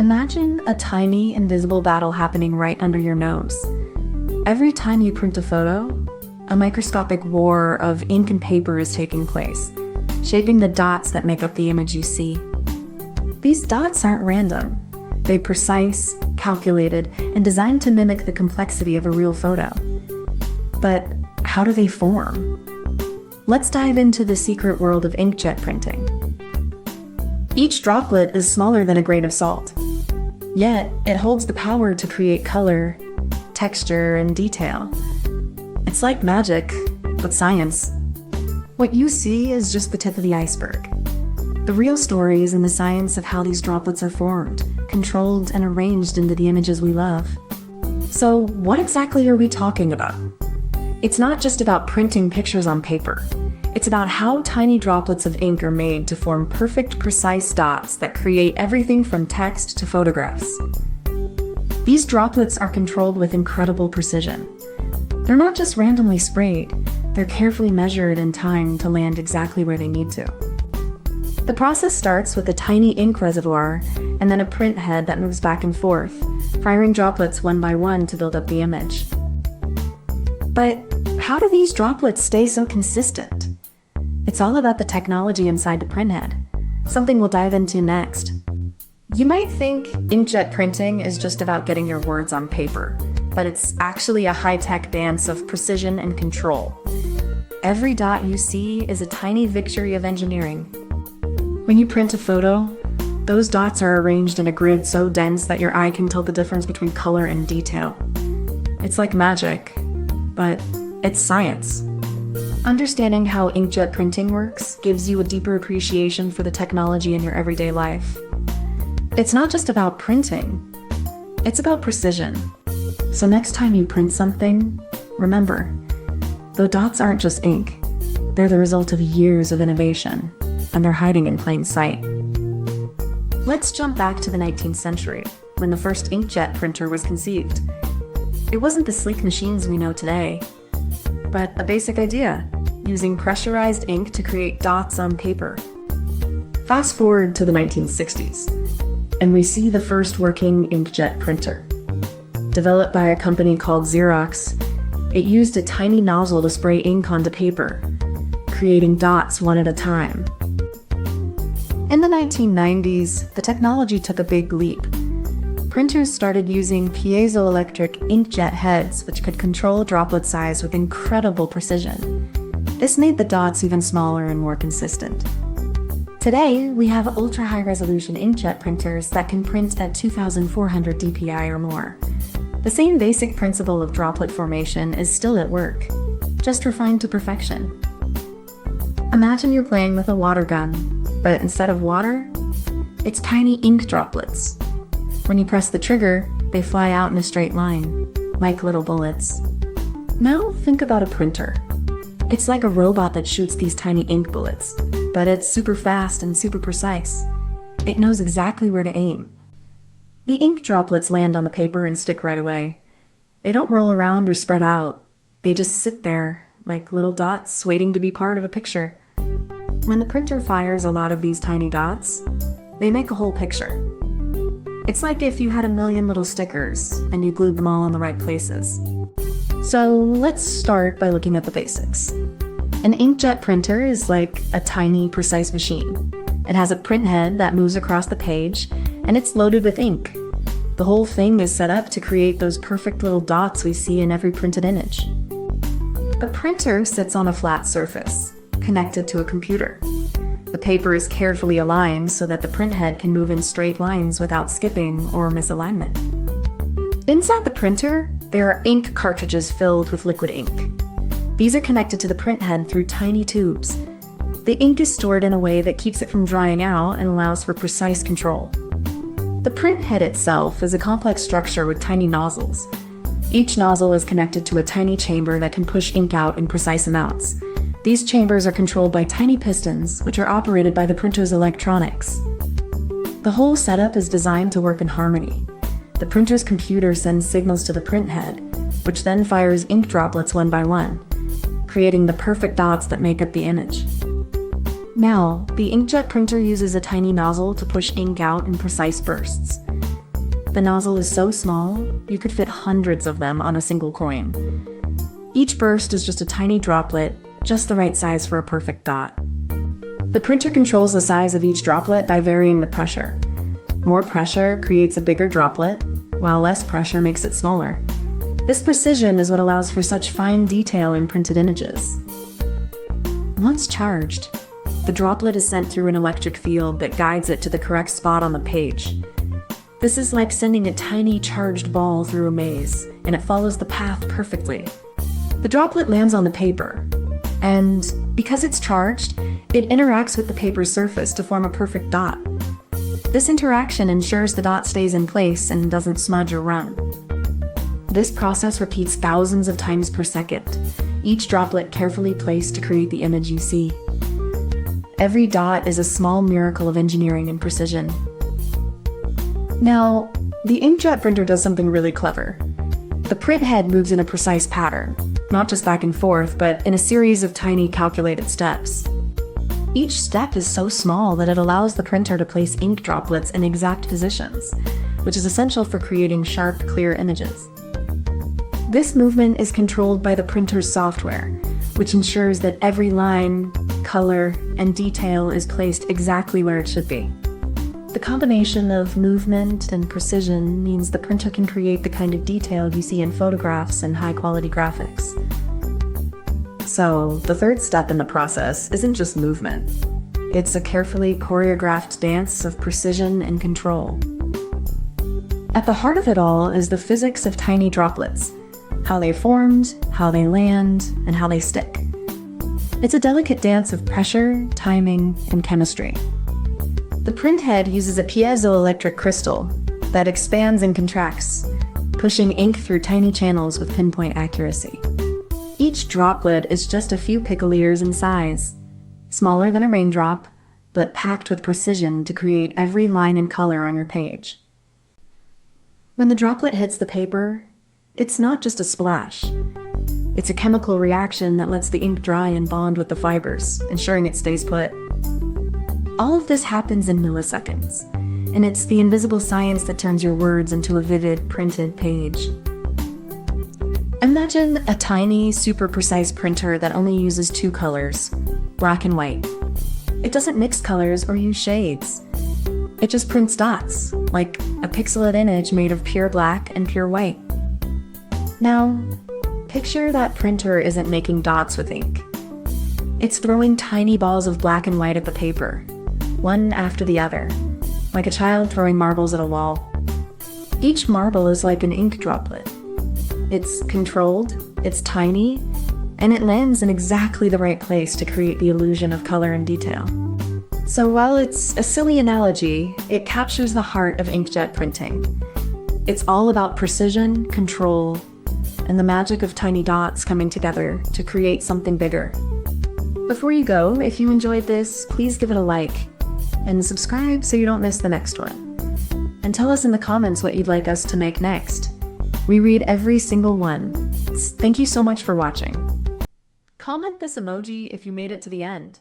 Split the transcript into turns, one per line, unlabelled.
Imagine a tiny, invisible battle happening right under your nose. Every time you print a photo, a microscopic war of ink and paper is taking place, shaping the dots that make up the image you see. These dots aren't random. They're precise, calculated, and designed to mimic the complexity of a real photo. But how do they form? Let's dive into the secret world of inkjet printing. Each droplet is smaller than a grain of salt, yet it holds the power to create color, texture, and detail. It's like magic, but science. What you see is just the tip of the iceberg. The real story is in the science of how these droplets are formed, controlled, and arranged into the images we love. So what exactly are we talking about? It's not just about printing pictures on paper. It's about how tiny droplets of ink are made to form perfect, precise dots that create everything from text to photographs. These droplets are controlled with incredible precision. They're not just randomly sprayed, they're carefully measured and timed to land exactly where they need to. The process starts with a tiny ink reservoir and then a print head that moves back and forth, firing droplets one by one to build up the image. But how do these droplets stay so consistent? It's all about the technology inside the printhead, something we'll dive into next. You might think inkjet printing is just about getting your words on paper, but it's actually a high-tech dance of precision and control. Every dot you see is a tiny victory of engineering. When you print a photo, those dots are arranged in a grid so dense that your eye can tell the difference between color and detail. It's like magic, but it's science. Understanding how inkjet printing works gives you a deeper appreciation for the technology in your everyday life. It's not just about printing, it's about precision. So next time you print something, remember, the dots aren't just ink. They're the result of years of innovation, and they're hiding in plain sight. Let's jump back to the 19th century, when the first inkjet printer was conceived. It wasn't the sleek machines we know today, but a basic idea, using pressurized ink to create dots on paper. Fast forward to the 1960s, and we see the first working inkjet printer. Developed by a company called Xerox, it used a tiny nozzle to spray ink onto paper, creating dots one at a time. In the 1990s, the technology took a big leap. Printers started using piezoelectric inkjet heads, which could control droplet size with incredible precision. This made the dots even smaller and more consistent. Today, we have ultra-high-resolution inkjet printers that can print at 2,400 dpi or more. The same basic principle of droplet formation is still at work, just refined to perfection. Imagine you're playing with a water gun, but instead of water, it's tiny ink droplets. When you press the trigger, they fly out in a straight line, like little bullets. Now think about a printer. It's like a robot that shoots these tiny ink bullets, but it's super fast and super precise. It knows exactly where to aim. The ink droplets land on the paper and stick right away. They don't roll around or spread out. They just sit there, like little dots waiting to be part of a picture. When the printer fires a lot of these tiny dots, they make a whole picture. It's like if you had a million little stickers and you glued them all in the right places. So let's start by looking at the basics. An inkjet printer is like a tiny, precise machine. It has a print head that moves across the page, and it's loaded with ink. The whole thing is set up to create those perfect little dots we see in every printed image. The printer sits on a flat surface, connected to a computer. The paper is carefully aligned so that the print head can move in straight lines without skipping or misalignment. Inside the printer, there are ink cartridges filled with liquid ink. These are connected to the print head through tiny tubes. The ink is stored in a way that keeps it from drying out and allows for precise control. The print head itself is a complex structure with tiny nozzles. Each nozzle is connected to a tiny chamber that can push ink out in precise amounts. These chambers are controlled by tiny pistons, which are operated by the printer's electronics. The whole setup is designed to work in harmony. The printer's computer sends signals to the print head, which then fires ink droplets one by one, creating the perfect dots that make up the image. Now, the inkjet printer uses a tiny nozzle to push ink out in precise bursts. The nozzle is so small, you could fit hundreds of them on a single coin. Each burst is just a tiny droplet, just the right size for a perfect dot. The printer controls the size of each droplet by varying the pressure. More pressure creates a bigger droplet, while less pressure makes it smaller. This precision is what allows for such fine detail in printed images. Once charged, the droplet is sent through an electric field that guides it to the correct spot on the page. This is like sending a tiny charged ball through a maze, and it follows the path perfectly. The droplet lands on the paper, and because it's charged, it interacts with the paper's surface to form a perfect dot. This interaction ensures the dot stays in place and doesn't smudge or run. This process repeats thousands of times per second, each droplet carefully placed to create the image you see. Every dot is a small miracle of engineering and precision. Now, the inkjet printer does something really clever. The print head moves in a precise pattern, not just back and forth, but in a series of tiny calculated steps. Each step is so small that it allows the printer to place ink droplets in exact positions, which is essential for creating sharp, clear images. This movement is controlled by the printer's software, which ensures that every line, color, and detail is placed exactly where it should be. The combination of movement and precision means the printer can create the kind of detail you see in photographs and high-quality graphics. So, the third step in the process isn't just movement. It's a carefully choreographed dance of precision and control. At the heart of it all is the physics of tiny droplets, how they formed, how they land, and how they stick. It's a delicate dance of pressure, timing, and chemistry. The print head uses a piezoelectric crystal that expands and contracts, pushing ink through tiny channels with pinpoint accuracy. Each droplet is just a few picoleers in size, smaller than a raindrop, but packed with precision to create every line and color on your page. When the droplet hits the paper, it's not just a splash. It's a chemical reaction that lets the ink dry and bond with the fibers, ensuring it stays put. All of this happens in milliseconds, and it's the invisible science that turns your words into a vivid, printed page. Imagine a tiny, super precise printer that only uses two colors, black and white. It doesn't mix colors or use shades. It just prints dots, like a pixelated image made of pure black and pure white. Now, picture that printer isn't making dots with ink. It's throwing tiny balls of black and white at the paper, one after the other, like a child throwing marbles at a wall. Each marble is like an ink droplet. It's controlled, it's tiny, and it lands in exactly the right place to create the illusion of color and detail. So while it's a silly analogy, it captures the heart of inkjet printing. It's all about precision, control, and the magic of tiny dots coming together to create something bigger. Before you go, if you enjoyed this, please give it a like and subscribe so you don't miss the next one. And tell us in the comments what you'd like us to make next. We read every single one. Thank you so much for watching. Comment this emoji if you made it to the end.